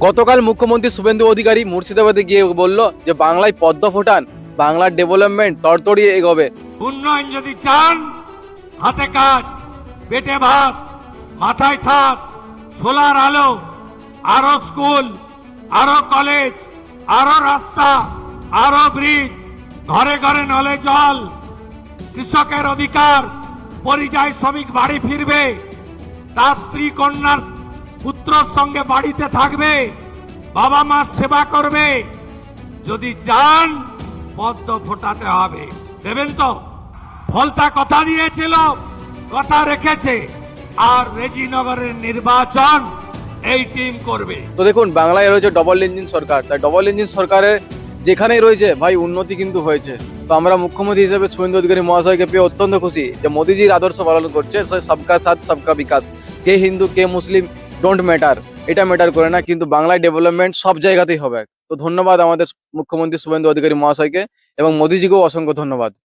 গতকাল মুখ্যমন্ত্রী শুভেন্দু অধিকারী মুর্শিদাবাদে গিয়ে বলল যে বাংলায় পদ্ম ফোটান, বাংলার ডেভেলপমেন্ট তরতরি এগোবে। উন্নয়ন যদি চান, হাতে কাজ, পেটে ভাত, মাথায় ছাদ, সোলার আলো, আরো স্কুল, আরো কলেজ, আরো রাস্তা, আরো ব্রিজ, ঘরে ঘরে নলে জল, কৃষকের অধিকার, পরিযায়ী শ্রমিক বাড়ি ফিরবে, তার স্ত্রী কন্যার পুত্রর সঙ্গে বাড়িতে থাকবে, বাবা মা সেবা করবে। যদি চান পদ্ম ফোটাতে হবে, দেবেন তো? ফলতা কথা দিয়েছিল, কথা রেখেছে। আর রেজিনগরের নির্বাচন এই টিম করবে। তো দেখুন, বাংলায় রয়েছে ডবল ইঞ্জিন সরকার, তাই ডবল ইঞ্জিন সরকারের যেখানেই রয়েছে ভাই উন্নতি কিন্তু হয়েছে। তো আমরা মুখ্যমন্ত্রী হিসেবে শুভেন্দু অধিকারী মহাশয়কে পেয়ে অত্যন্ত খুশি যে মোদিজির আদর্শ পালন করছে, সবকা সাথ সবকা বিকাশ। কে হিন্দু কে মুসলিম ডোন্ট ম্যাটার, এটা ম্যাটার করে না, কিন্তু বাংলায় ডেভেলপমেন্ট সব জায়গাতেই হবে। তো ধন্যবাদ আমাদের মুখ্যমন্ত্রী শুভেন্দু অধিকারী মহাশয়কে এবং মোদিজিকেও অসংখ্য ধন্যবাদ।